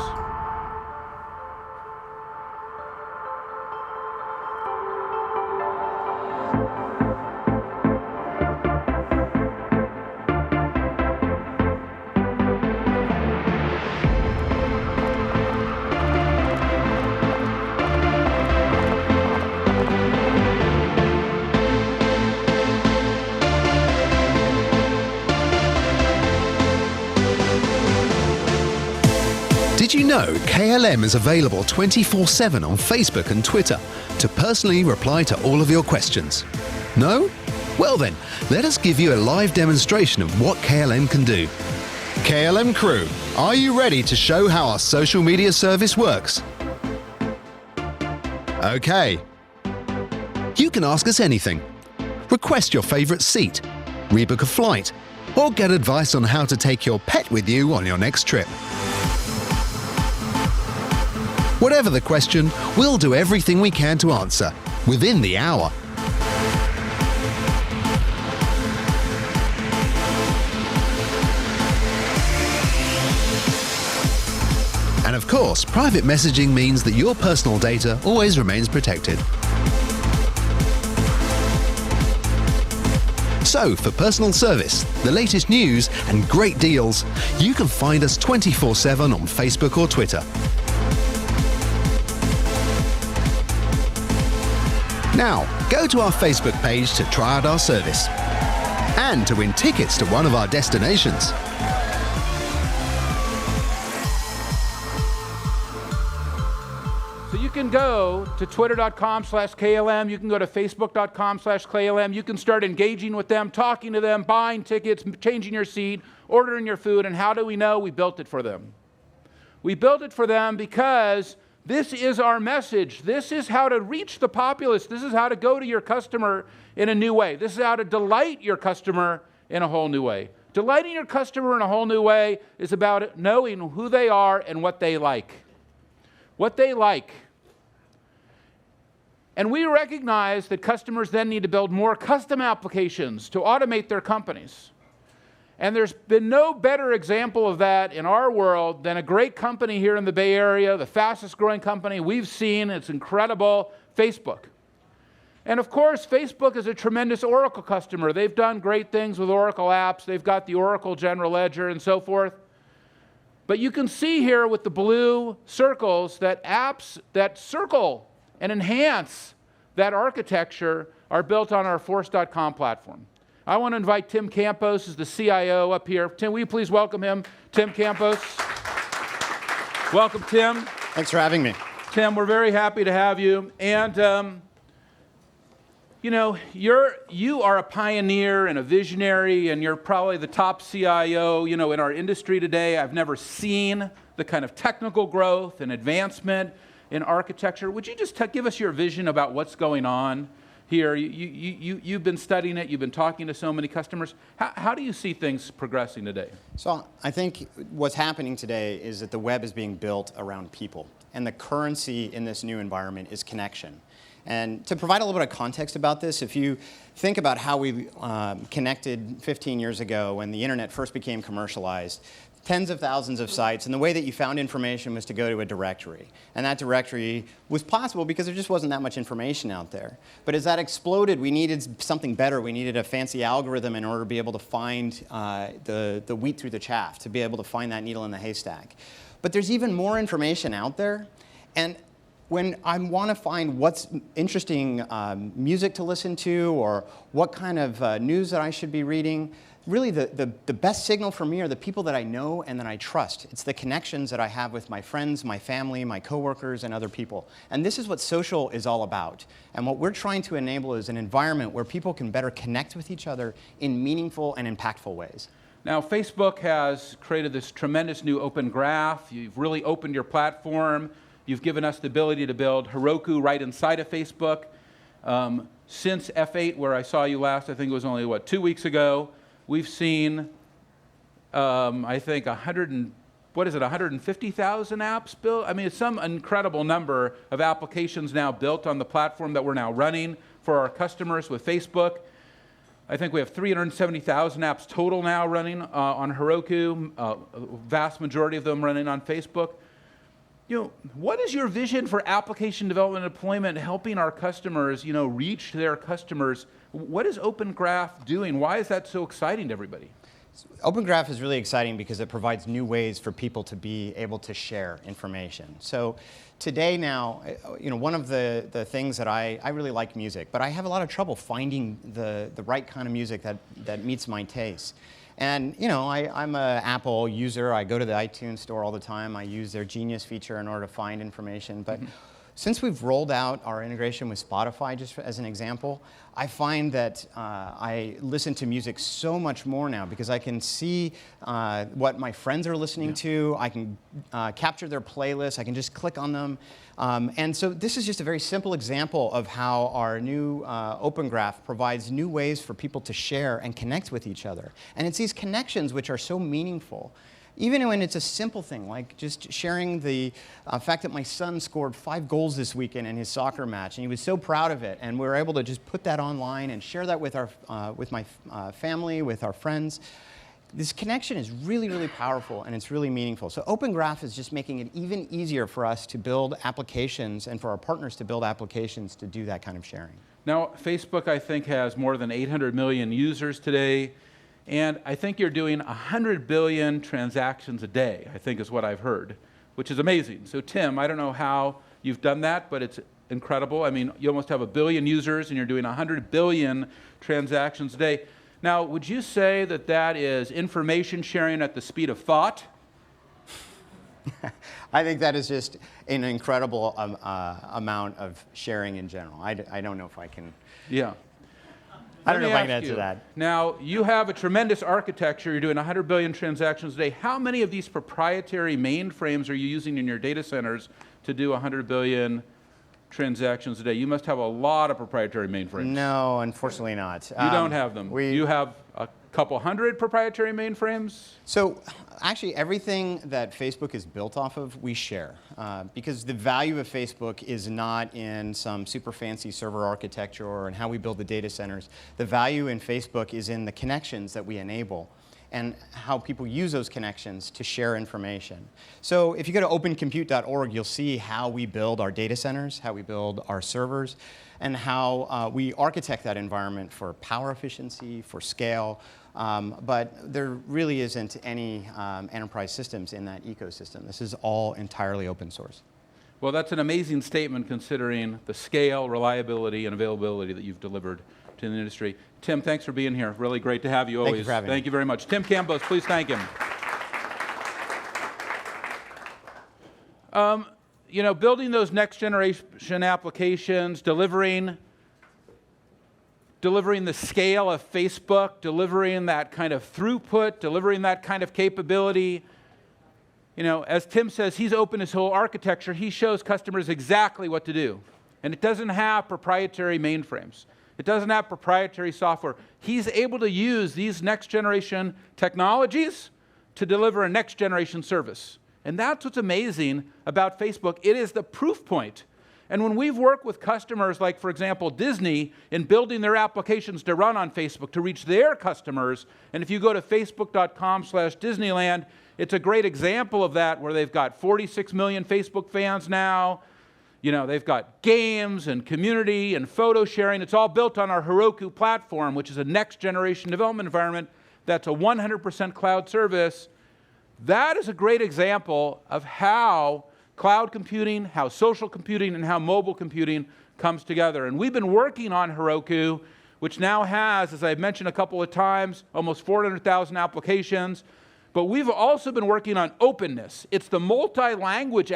Did you know KLM is available 24/7 on Facebook and Twitter to personally reply to all of your questions? No? Well then, let us give you a live demonstration of what KLM can do. KLM crew, are you ready to show how our social media service works? Okay. You can ask us anything. Request your favorite seat, rebook a flight, or get advice on how to take your pet with you on your next trip. Whatever the question, we'll do everything we can to answer within the hour. And of course, private messaging means that your personal data always remains protected. So, for personal service, the latest news and great deals, you can find us 24/7 on Facebook or Twitter. Now, go to our Facebook page to try out our service and to win tickets to one of our destinations. So you can go to twitter.com/KLM, you can go to facebook.com/KLM, you can start engaging with them, talking to them, buying tickets, changing your seat, ordering your food, and how do we know? We built it for them. We built it for them because this is our message. This is how to reach the populace. This is how to go to your customer in a new way. This is how to delight your customer in a whole new way. Delighting your customer in a whole new way is about knowing who they are and what they like. What they like. And we recognize that customers then need to build more custom applications to automate their companies. And there's been no better example of that in our world than a great company here in the Bay Area, the fastest growing company we've seen. It's incredible, Facebook. And of course, Facebook is a tremendous Oracle customer. They've done great things with Oracle apps. They've got the Oracle General Ledger and so forth. But you can see here with the blue circles that apps that circle and enhance that architecture are built on our Force.com platform. I want to invite Tim Campos, who's the CIO, up here. Tim, will you please welcome him? Tim Campos. Welcome, Tim. Thanks for having me. Tim, we're very happy to have you. And, you know, you are a pioneer and a visionary, and you're probably the top CIO, you know, in our industry today. I've never seen the kind of technical growth and advancement in architecture. Would you just give us your vision about what's going on here? You've been studying it. You've been talking to so many customers. How do you see things progressing today? So I think what's happening today is that the web is being built around people. And the currency in this new environment is connection. And to provide a little bit of context about this, if you think about how we connected 15 years ago when the internet first became commercialized, tens of thousands of sites, and the way that you found information was to go to a directory. And that directory was possible because there just wasn't that much information out there. But as that exploded, we needed something better. We needed a fancy algorithm in order to be able to find the wheat through the chaff, to be able to find that needle in the haystack. But there's even more information out there. And when I want to find what's interesting music to listen to or what kind of news that I should be reading, really the best signal for me are the people that I know and that I trust. It's the connections that I have with my friends, my family, my coworkers, and other people. And this is what social is all about. And what we're trying to enable is an environment where people can better connect with each other in meaningful and impactful ways. Now, Facebook has created this tremendous new open graph. You've really opened your platform. You've given us the ability to build Heroku right inside of Facebook. Since F8, where I saw you last, I think it was only, 2 weeks ago, we've seen, I think, 150,000 apps built? I mean, it's some incredible number of applications now built on the platform that we're now running for our customers with Facebook. I think we have 370,000 apps total now running on Heroku, a vast majority of them running on Facebook. You know, what is your vision for application development and deployment, helping our customers, you know, reach their customers? What is Open Graph doing? Why is that so exciting to everybody? Open Graph is really exciting because it provides new ways for people to be able to share information. So today now, you know, one of the things that I really like music, but I have a lot of trouble finding the right kind of music that meets my taste. And I'm an Apple user. I go to the iTunes store all the time. I use their Genius feature in order to find information. But since we've rolled out our integration with Spotify, just as an example, I find that I listen to music so much more now because I can see what my friends are listening to. I can capture their playlists. I can just click on them. And so this is just a very simple example of how our new Open Graph provides new ways for people to share and connect with each other. And it's these connections which are so meaningful. Even when it's a simple thing, like just sharing the fact that my son scored 5 goals this weekend in his soccer match, and he was so proud of it, and we were able to just put that online and share that with my family, with our friends. This connection is really, really powerful, and it's really meaningful. So Open Graph is just making it even easier for us to build applications and for our partners to build applications to do that kind of sharing. Now, Facebook, I think, has more than 800 million users today. And I think you're doing 100 billion transactions a day, I think is what I've heard, which is amazing. So Tim, I don't know how you've done that, but it's incredible. I mean, you almost have 1 billion users and you're doing 100 billion transactions a day. Now, would you say that that is information sharing at the speed of thought? I think that is just an incredible amount of sharing in general. I don't know if I can... Yeah. I don't know if I can answer that. Now, you have a tremendous architecture. You're doing 100 billion transactions a day. How many of these proprietary mainframes are you using in your data centers to do 100 billion transactions a day? You must have a lot of proprietary mainframes. No, unfortunately not. You don't have them. You have a couple hundred proprietary mainframes? So actually everything that Facebook is built off of, we share. Because the value of Facebook is not in some super fancy server architecture or in how we build the data centers. The value in Facebook is in the connections that we enable and how people use those connections to share information. So if you go to opencompute.org, you'll see how we build our data centers, how we build our servers, and how we architect that environment for power efficiency, for scale. But there really isn't any enterprise systems in that ecosystem. This is all entirely open source. Well, that's an amazing statement considering the scale, reliability, and availability that you've delivered to the industry. Tim, thanks for being here. Really great to have you always. Thank you for having me. Thank you very much. Tim Campos, please thank him. Building those next generation applications, delivering the scale of Facebook, delivering that kind of throughput, delivering that kind of capability. As Tim says, he's opened his whole architecture. He shows customers exactly what to do. And it doesn't have proprietary mainframes. It doesn't have proprietary software. He's able to use these next generation technologies to deliver a next generation service. And that's what's amazing about Facebook. It is the proof point. And when we've worked with customers like, for example, Disney, in building their applications to run on Facebook to reach their customers, and if you go to facebook.com/Disneyland, it's a great example of that, where they've got 46 million Facebook fans now. They've got games and community and photo sharing. It's all built on our Heroku platform, which is a next generation development environment that's a 100% cloud service. That is a great example of how cloud computing, how social computing, and how mobile computing comes together. And we've been working on Heroku, which now has, as I've mentioned a couple of times, almost 400,000 applications. But we've also been working on openness. It's the multi-language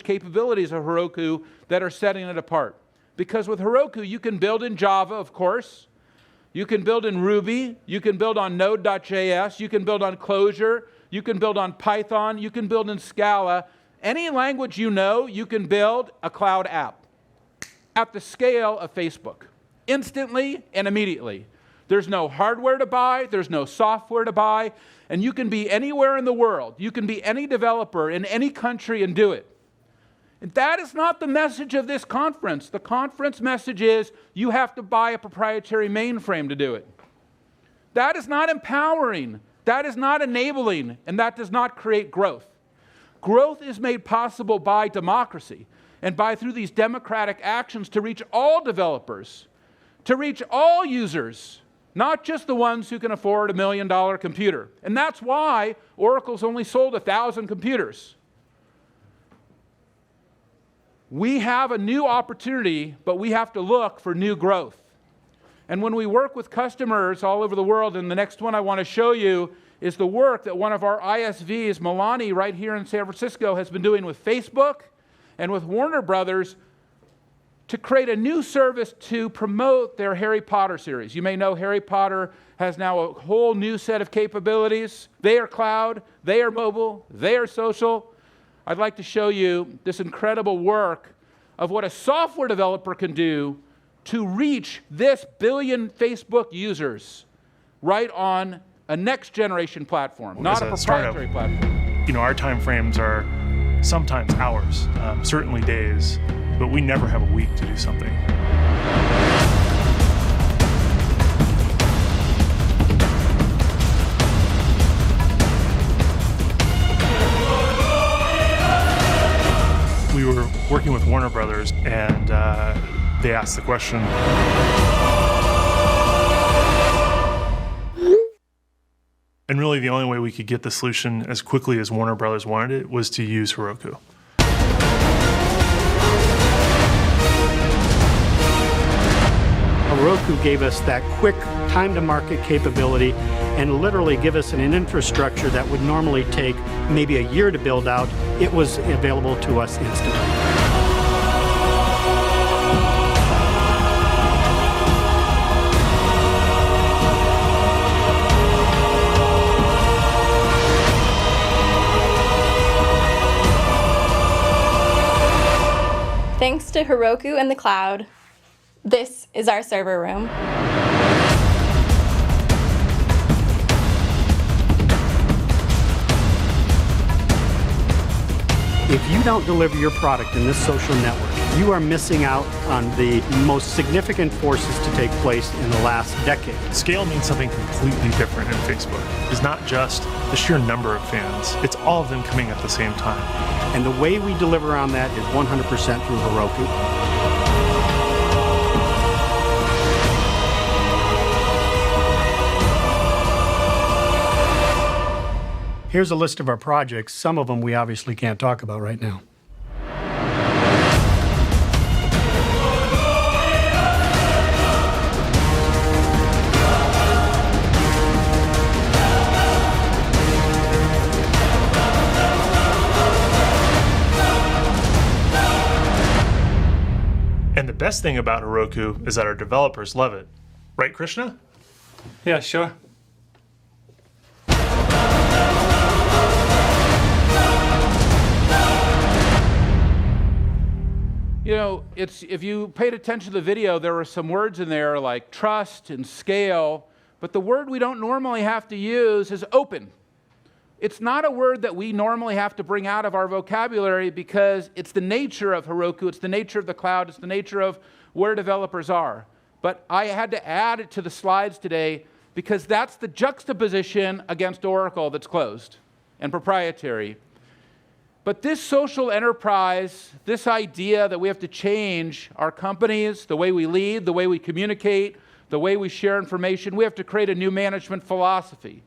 capabilities of Heroku that are setting it apart. Because with Heroku, you can build in Java, of course. You can build in Ruby. You can build on Node.js. You can build on Clojure. You can build on Python. You can build in Scala. Any language you know, you can build a cloud app at the scale of Facebook, instantly and immediately. There's no hardware to buy, there's no software to buy, and you can be anywhere in the world. You can be any developer in any country and do it. And that is not the message of this conference. The conference message is you have to buy a proprietary mainframe to do it. That is not empowering, that is not enabling, and that does not create growth. Growth is made possible by democracy and through these democratic actions to reach all developers, to reach all users, not just the ones who can afford $1 million computer. And that's why Oracle's only sold 1,000 computers. We have a new opportunity, but we have to look for new growth. And when we work with customers all over the world, and the next one I want to show you is the work that one of our ISVs, Milani, right here in San Francisco, has been doing with Facebook and with Warner Brothers to create a new service to promote their Harry Potter series. You may know Harry Potter has now a whole new set of capabilities. They are cloud, they are mobile, they are social. I'd like to show you this incredible work of what a software developer can do to reach this billion Facebook users right on a next generation platform, not a proprietary platform. You know, our time frames are sometimes hours, certainly days, but we never have a week to do something. We were working with Warner Brothers, and they asked the question, and really the only way we could get the solution as quickly as Warner Brothers wanted it was to use Heroku. Heroku gave us that quick time-to-market capability and literally give us an infrastructure that would normally take maybe a year to build out. It was available to us instantly. Thanks to Heroku and the cloud, this is our server room. If you don't deliver your product in this social network, you are missing out on the most significant forces to take place in the last decade. Scale means something completely different in Facebook. It's not just the sheer number of fans, it's all of them coming at the same time. And the way we deliver on that is 100% through Heroku. Here's a list of our projects. Some of them we obviously can't talk about right now. And the best thing about Heroku is that our developers love it. Right, Krishna? Yeah, sure. You know, if you paid attention to the video, there were some words in there like trust and scale, but the word we don't normally have to use is open. It's not a word that we normally have to bring out of our vocabulary because it's the nature of Heroku, it's the nature of the cloud, it's the nature of where developers are. But I had to add it to the slides today because that's the juxtaposition against Oracle that's closed and proprietary. But this social enterprise, this idea that we have to change our companies, the way we lead, the way we communicate, the way we share information, we have to create a new management philosophy.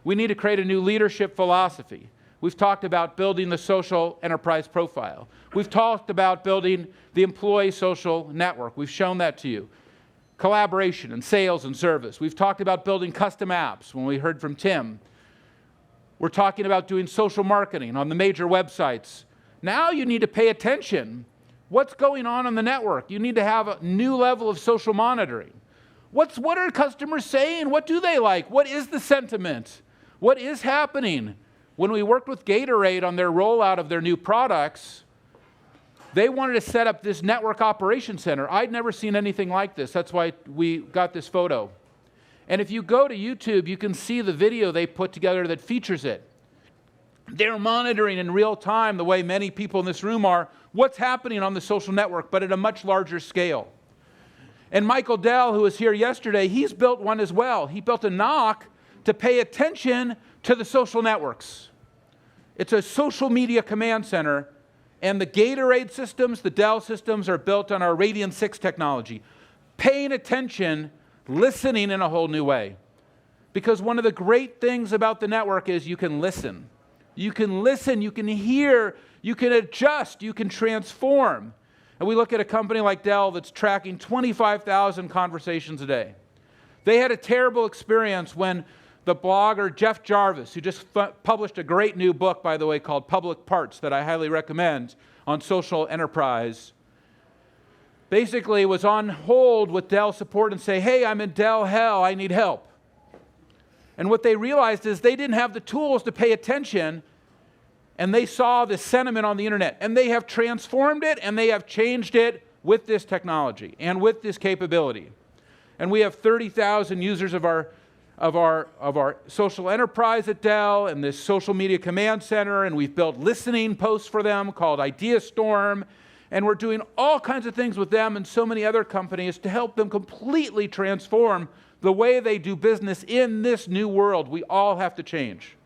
We need to create a new leadership philosophy. We've talked about building the social enterprise profile. We've talked about building the employee social network. We've shown that to you. Collaboration and sales and service. We've talked about building custom apps when we heard from Tim. We're talking about doing social marketing on the major websites. Now you need to pay attention. What's going on the network? You need to have a new level of social monitoring. What are customers saying? What do they like? What is the sentiment? What is happening? When we worked with Gatorade on their rollout of their new products, they wanted to set up this network operations center. I'd never seen anything like this. That's why we got this photo. And if you go to YouTube, you can see the video they put together that features it. They're monitoring in real time, the way many people in this room are, what's happening on the social network, but at a much larger scale. And Michael Dell, who was here yesterday, he's built one as well. He built a NOC to pay attention to the social networks. It's a social media command center, and the Gatorade systems, the Dell systems, are built on our Radian 6 technology. Paying attention, listening in a whole new way. Because one of the great things about the network is you can listen. You can listen, you can hear, you can adjust, you can transform. And we look at a company like Dell that's tracking 25,000 conversations a day. They had a terrible experience when the blogger Jeff Jarvis, who just published a great new book, by the way, called Public Parts that I highly recommend on social enterprise, basically was on hold with Dell support and say, hey, I'm in Dell hell, I need help. And what they realized is they didn't have the tools to pay attention, and they saw the sentiment on the internet, and they have transformed it, and they have changed it with this technology and with this capability. And we have 30,000 users of our social enterprise at Dell and this social media command center, and we've built listening posts for them called Idea Storm, and we're doing all kinds of things with them and so many other companies to help them completely transform the way they do business in this new world. We all have to change.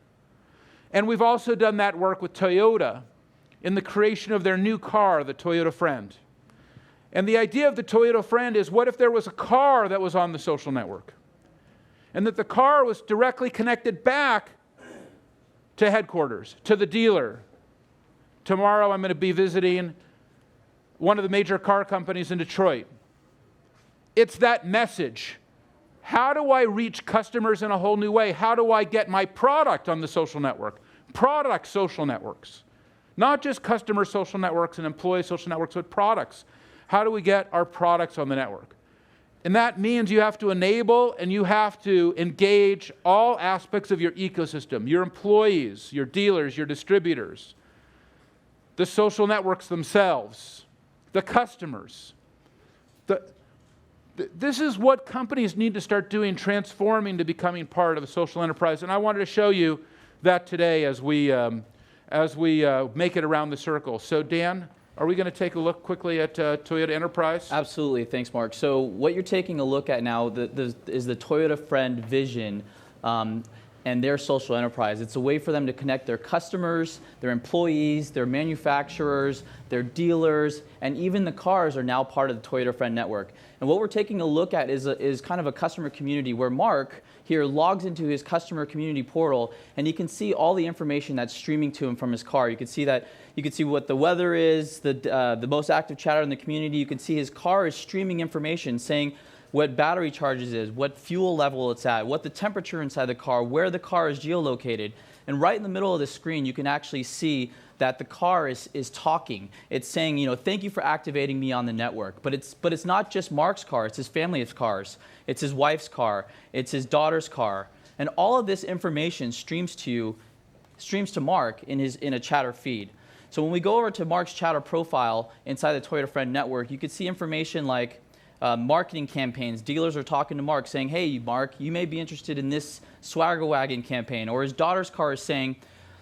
And we've also done that work with Toyota in the creation of their new car, the Toyota Friend. And the idea of the Toyota Friend is, what if there was a car that was on the social network? And that the car was directly connected back to headquarters, to the dealer. Tomorrow I'm going to be visiting one of the major car companies in Detroit. It's that message. How do I reach customers in a whole new way? How do I get my product on the social network? Product social networks. Not just customer social networks and employee social networks, but products. How do we get our products on the network? And that means you have to enable and you have to engage all aspects of your ecosystem, your employees, your dealers, your distributors, the social networks themselves, the customers. This is what companies need to start doing, transforming to becoming part of a social enterprise. And I wanted to show you that today as we make it around the circle. So Dan, are we going to take a look quickly at Toyota Enterprise? Absolutely. Thanks, Mark. So what you're taking a look at now is the Toyota Friend vision and their social enterprise. It's a way for them to connect their customers, their employees, their manufacturers, their dealers, and even the cars are now part of the Toyota Friend network. And what we're taking a look at is kind of a customer community where Mark here logs into his customer community portal, and he can see all the information that's streaming to him from his car. You can see what the weather is, the most active chatter in the community. You can see his car is streaming information saying what battery charges is, what fuel level it's at, what the temperature inside the car, where the car is geolocated. And right in the middle of the screen, you can actually see that the car is talking. It's saying, thank you for activating me on the network. But it's not just Mark's car, it's his family of cars. It's his wife's car, it's his daughter's car. And all of this information streams to Mark in a chatter feed. So when we go over to Mark's chatter profile inside the Toyota Friend network, you can see information like marketing campaigns. Dealers are talking to Mark saying, hey, Mark, you may be interested in this Swagger Wagon campaign. Or his daughter's car is saying,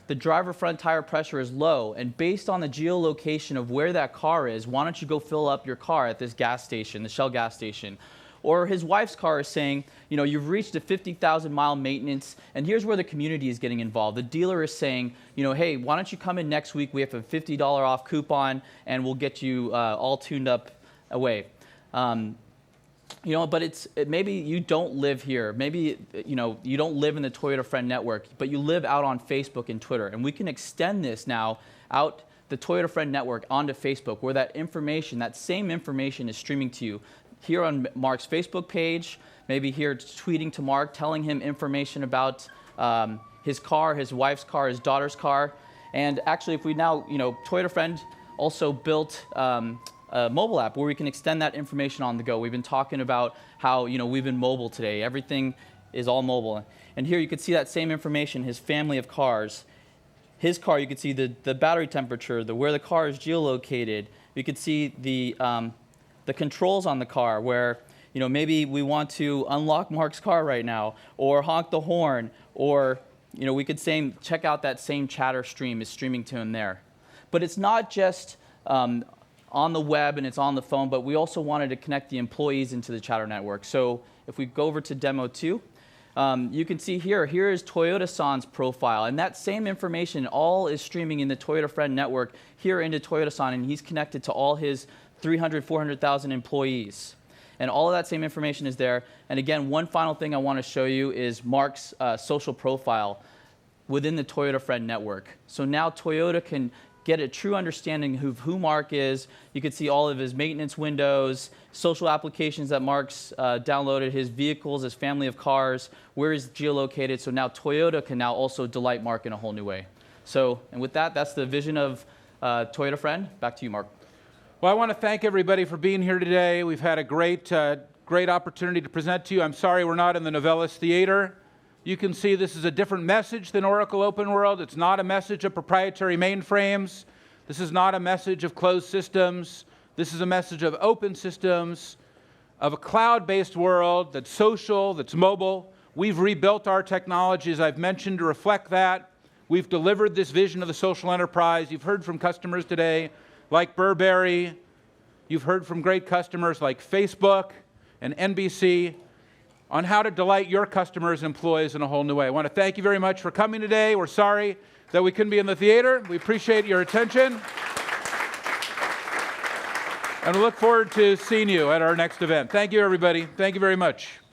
the driver front tire pressure is low, and based on the geolocation of where that car is, why don't you go fill up your car at this gas station, the Shell gas station? Or his wife's car is saying, you've reached a 50,000-mile maintenance, and here's where the community is getting involved. The dealer is saying, hey, why don't you come in next week? We have a $50 off coupon, and we'll get you all tuned up away. But maybe you don't live here. Maybe you don't live in the Toyota Friend network, but you live out on Facebook and Twitter. And we can extend this now out the Toyota Friend network onto Facebook, where that same information is streaming to you. Here on Mark's Facebook page, maybe here tweeting to Mark, telling him information about his car, his wife's car, his daughter's car. And actually, if we now, Toyota Friend also built a mobile app where we can extend that information on the go. We've been talking about how, we've been mobile today. Everything is all mobile. And here you can see that same information, his family of cars. His car, you can see the battery temperature, where the car is geolocated. You can see the controls on the car where, maybe we want to unlock Mark's car right now, or honk the horn, or, we could check out that same chatter stream is streaming to him there. But it's not just on the web and it's on the phone, but we also wanted to connect the employees into the chatter network. So if we go over to demo 2, you can see here is Toyota-san's profile, and that same information all is streaming in the Toyota Friend network here into Toyota-san, and he's connected to all his 300, 400,000 employees. And all of that same information is there. And again, one final thing I want to show you is Mark's social profile within the Toyota Friend network. So now Toyota can get a true understanding of who Marc is. You could see all of his maintenance windows, social applications that Marc's downloaded, his vehicles, his family of cars, where he's geolocated. So now Toyota can now also delight Marc in a whole new way. So, and with that, that's the vision of Toyota Friend. Back to you, Marc. Well, I want to thank everybody for being here today. We've had a great opportunity to present to you. I'm sorry we're not in the Novellus Theater. You can see this is a different message than Oracle Open World. It's not a message of proprietary mainframes. This is not a message of closed systems. This is a message of open systems, of a cloud-based world that's social, that's mobile. We've rebuilt our technology, as I've mentioned, to reflect that. We've delivered this vision of the social enterprise. You've heard from customers today like Burberry. You've heard from great customers like Facebook and NBC on how to delight your customers and employees in a whole new way. I want to thank you very much for coming today. We're sorry that we couldn't be in the theater. We appreciate your attention. And we look forward to seeing you at our next event. Thank you, everybody. Thank you very much.